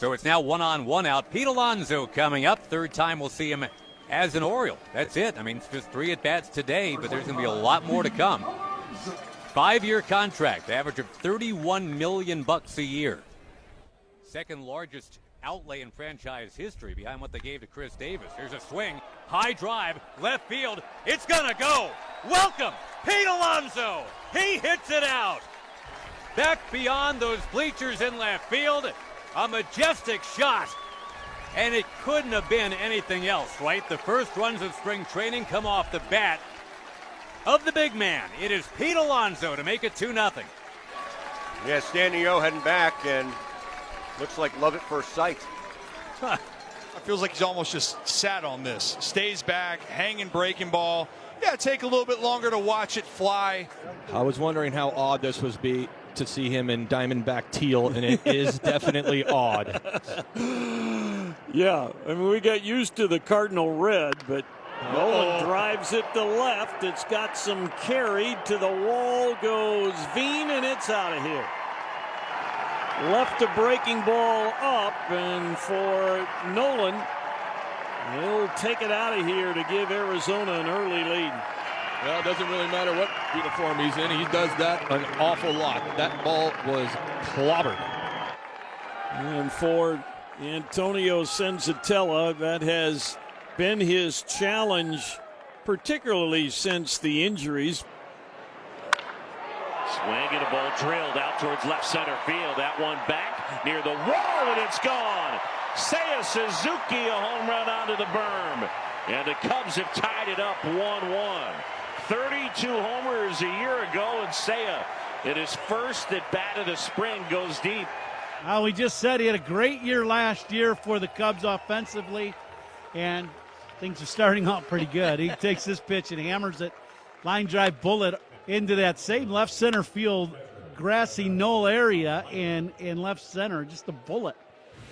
So it's now 1-on-1 out. Pete Alonso coming up. Third time we'll see him as an Oriole. That's it. I mean, it's just 3 at-bats today, but there's going to be a lot more to come. 5-year contract, average of $31 million a year. Second largest outlay in franchise history behind what they gave to Chris Davis. Here's a swing, high drive, left field. It's gonna go. Welcome, Pete Alonso. He hits it out. Back beyond those bleachers in left field, a majestic shot. And it couldn't have been anything else, right? The first runs of spring training come off the bat of the big man. It is Pete Alonso to make it 2-0. Yeah, Standing O heading back, and looks like love at first sight. It feels like he's almost just sat on this. Stays back, hanging breaking ball. Yeah, take a little bit longer to watch it fly. I was wondering how odd this would be to see him in Diamondback teal, and it is definitely odd. Yeah, I mean, we got used to the Cardinal red, but Nolan drives it to left. It's got some carry to the wall, goes Veen, and it's out of here. Left a breaking ball up, and for Nolan, he'll take it out of here to give Arizona an early lead. Well, it doesn't really matter what uniform he's in. He does that an awful lot. That ball was clobbered. And for Antonio Senzatella, that has been his challenge, particularly since the injuries. Swing and a ball drilled out towards left center field. That one back near the wall, and it's gone. Seiya Suzuki, a home run onto the berm. And the Cubs have tied it up 1-1. 32 homers a year ago, and Seiya, in his first at bat of the spring, goes deep. Well, we just said he had a great year last year for the Cubs offensively, and things are starting out pretty good. He takes this pitch and hammers it, line drive bullet into that same left center field grassy knoll area in left center, just a bullet.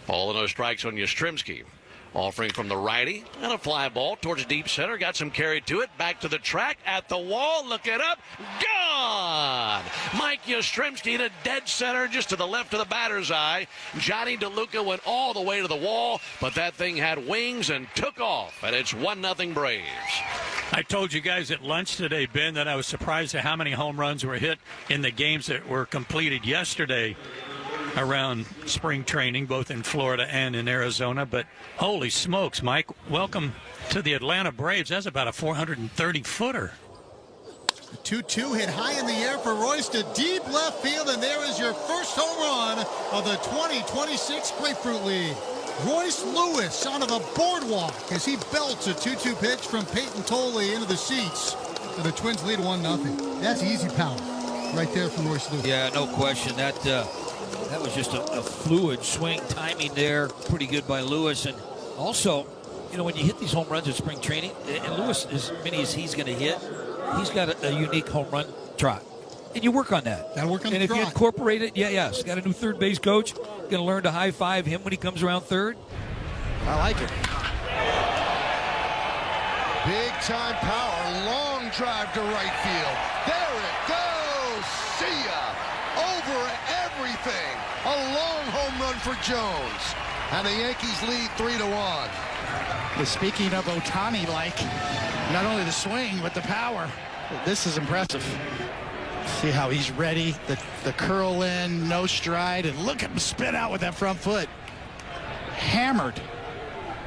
Ball and no strikes on Yastrzemski. Offering from the righty, and a fly ball towards deep center. Got some carry to it. Back to the track, at the wall. Look it up. Gone! Mike Yastrzemski to dead center, just to the left of the batter's eye. Johnny DeLuca went all the way to the wall, but that thing had wings and took off, and it's 1-0 Braves. I told you guys at lunch today, Ben, that I was surprised at how many home runs were hit in the games that were completed yesterday around spring training, both in Florida and in Arizona. But holy smokes, Mike, welcome to the Atlanta Braves. That's about a 430-footer. 2-2 hit high in the air for Royce to deep left field, and there is your first home run of the 2026 Grapefruit League. Royce Lewis onto the boardwalk as he belts a 2-2 pitch from Peyton Tolley into the seats. And the Twins lead 1-0. That's easy power right there from Royce Lewis. Yeah, no question. That was just a fluid swing, timing there, pretty good by Lewis. And also, you know, when you hit these home runs in spring training, and Lewis, as many as he's going to hit, he's got a unique home run trot. And you work on that. Got to work on the And if trot. you incorporate it, yes. Got a new third base coach. Going to learn to high-five him when he comes around third. I like it. Big-time power, long drive to right field. There it goes. See ya. Over everything. A long home run for Jones. And the Yankees lead 3-1. Well, speaking of Ohtani-like, not only the swing, but the power. This is impressive. See how he's ready, the curl in, no stride, and look at him spin out with that front foot. Hammered.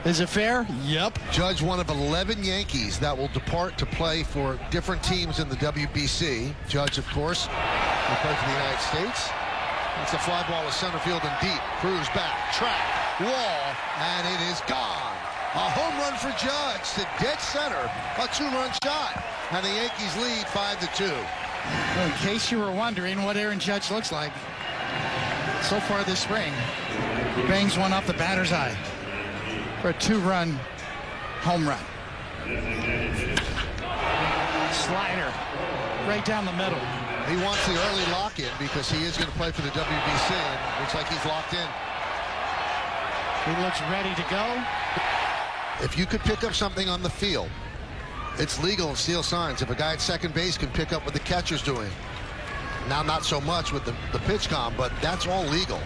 Is it fair? Yep. Judge, one of 11 Yankees that will depart to play for different teams in the WBC. Judge, of course, will play for the United States. That's a fly ball to center field and deep. Cruz back, track, wall, and it is gone. A home run for Judge to dead center. A 2-run shot. And the Yankees lead 5-2. Well, in case you were wondering what Aaron Judge looks like so far this spring, he bangs one off the batter's eye for a 2-run home run. Slider right down the middle. He wants the early lock-in because he is going to play for the WBC, and looks like he's locked in. He looks ready to go. If you could pick up something on the field, it's legal in steal signs. If a guy at second base can pick up what the catcher's doing. Now, not so much with the pitch com, but that's all legal.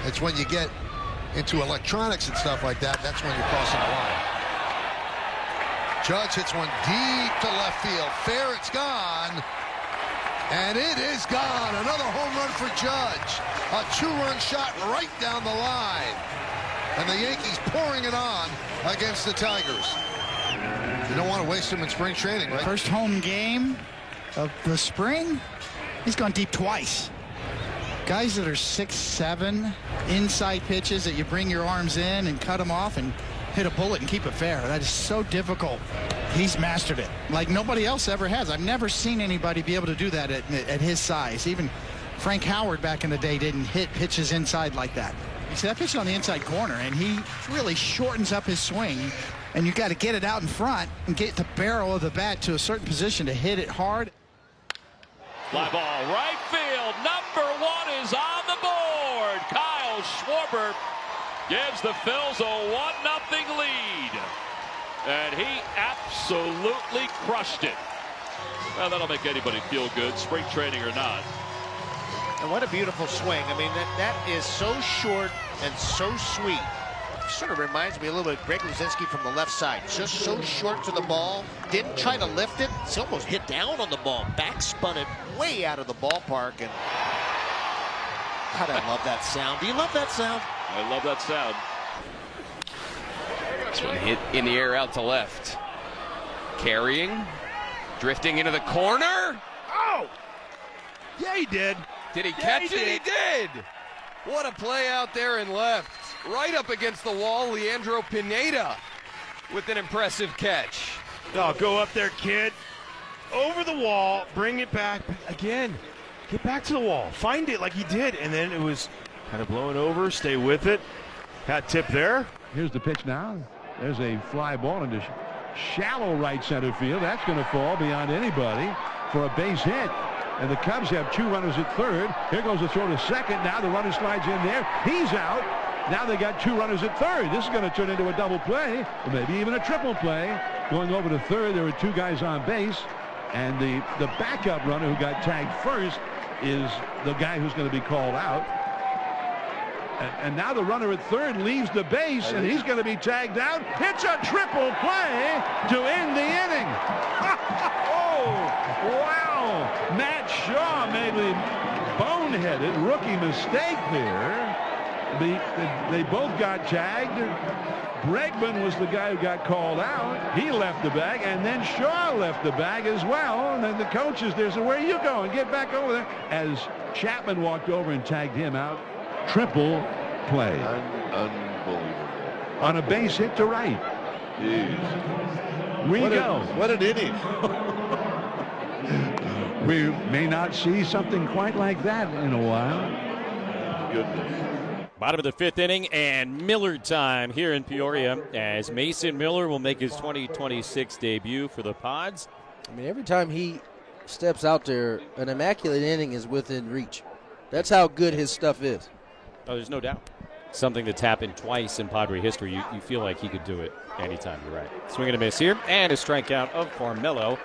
It's when you get into electronics and stuff like that, that's when you're crossing the line. Judge hits one deep to left field. Fair, it's gone. And it is gone. Another home run for Judge. A 2-run shot right down the line. And the Yankees pouring it on against the Tigers. You don't want to waste him in spring training, right? First home game of the spring. He's gone deep twice. Guys that are 6'7", inside pitches that you bring your arms in and cut them off and hit a bullet and keep it fair. That is so difficult. He's mastered it like nobody else ever has. I've never seen anybody be able to do that at his size. Even Frank Howard back in the day didn't hit pitches inside like that. You see that pitch on the inside corner, and he really shortens up his swing, and you got to get it out in front and get the barrel of the bat to a certain position to hit it hard. Fly ball, right field. Number 1 is on the board. Kyle Schwarber gives the Phils a 1-0 lead. And he absolutely crushed it. Well, that'll make anybody feel good, spring training or not. And what a beautiful swing. I mean, that is so short and so sweet. Sort of reminds me a little bit of Greg Luzinski from the left side. Just so short to the ball. Didn't try to lift it. He almost hit down on the ball. Back spun it way out of the ballpark. And God, I love that sound. Do you love that sound? I love that sound. This one hit in the air out to left. Carrying. Drifting into the corner. Oh! Yeah, he did. Did he catch it? He did. What a play out there in left. Right up against the wall, Leandro Pineda with an impressive catch. Oh, go up there, kid. Over the wall, bring it back. Again, get back to the wall. Find it like he did. And then it was kind of blowing over. Stay with it. Hat tip there. Here's the pitch now. There's a fly ball into shallow right center field. That's going to fall beyond anybody for a base hit. And the Cubs have 2 runners at third. Here goes the throw to second. Now the runner slides in there. He's out. Now they got 2 runners at third. This is going to turn into a double play, or maybe even a triple play. Going over to third, there were 2 guys on base. And the backup runner who got tagged first is the guy who's going to be called out. And now the runner at third leaves the base, and he's going to be tagged out. It's a triple play to end the inning. Oh, wow. Matt Shaw made a boneheaded rookie mistake there. They both got tagged. Bregman was the guy who got called out. He left the bag, and then Shaw left the bag as well. And then the coach is there, so where are you going? Get back over there. As Chapman walked over and tagged him out. Triple play. Unbelievable. On a base hit to right. Jeez. We go. What an inning. We may not see something quite like that in a while. Goodness. Bottom of the 5th inning and Miller time here in Peoria as Mason Miller will make his 2026 debut for the Pods. I mean, every time he steps out there, an immaculate inning is within reach. That's how good his stuff is. Oh, there's no doubt. Something that's happened twice in Padre history. You feel like he could do it anytime. You're right. Swing and a miss here, and a strikeout of Farmelo.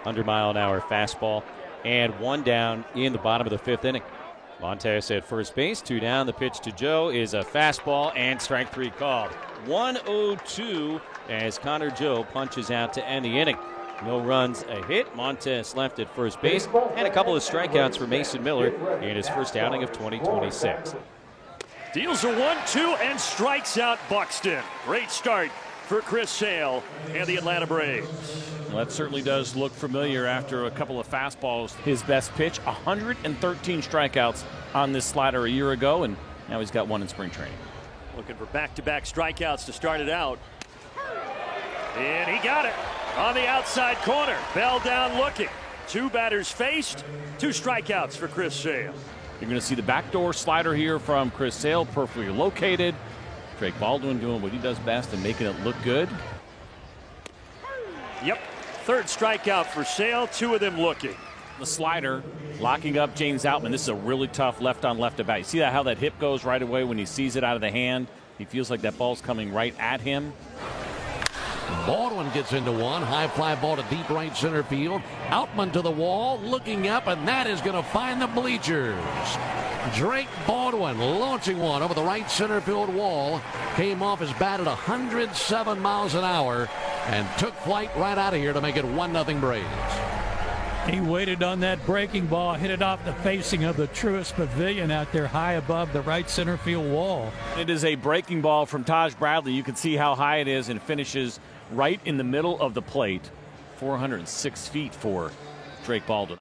100-mile-an-hour fastball, and 1 down in the bottom of the 5th inning. Montes at first base, 2 down. The pitch to Joe is a fastball, and strike 3 called. 1-0-2 as Connor Joe punches out to end the inning. No runs, a hit. Montes left at first base, and a couple of strikeouts for Mason Miller in his first outing of 2026. Deals a 1-2 and strikes out Buxton. Great start for Chris Sale and the Atlanta Braves. Well, that certainly does look familiar after a couple of fastballs. His best pitch, 113 strikeouts on this slider a year ago, and now he's got 1 in spring training. Looking for back-to-back strikeouts to start it out. And he got it on the outside corner. Bell down looking. 2 batters faced, 2 strikeouts for Chris Sale. You're going to see the backdoor slider here from Chris Sale, perfectly located. Drake Baldwin doing what he does best and making it look good. Yep, 3rd strikeout for Sale, 2 of them looking. The slider locking up James Outman. This is a really tough left-on-left at bat. You see how that hip goes right away when he sees it out of the hand? He feels like that ball's coming right at him. Baldwin gets into one. High fly ball to deep right center field. Outman to the wall, looking up, and that is going to find the bleachers. Drake Baldwin launching one over the right center field wall. Came off his bat at 107 miles an hour and took flight right out of here to make it 1-0 Braves. He waited on that breaking ball, hit it off the facing of the Truist Pavilion out there high above the right center field wall. It is a breaking ball from Taj Bradley. You can see how high it is and finishes right in the middle of the plate. 406 feet for Drake Baldwin.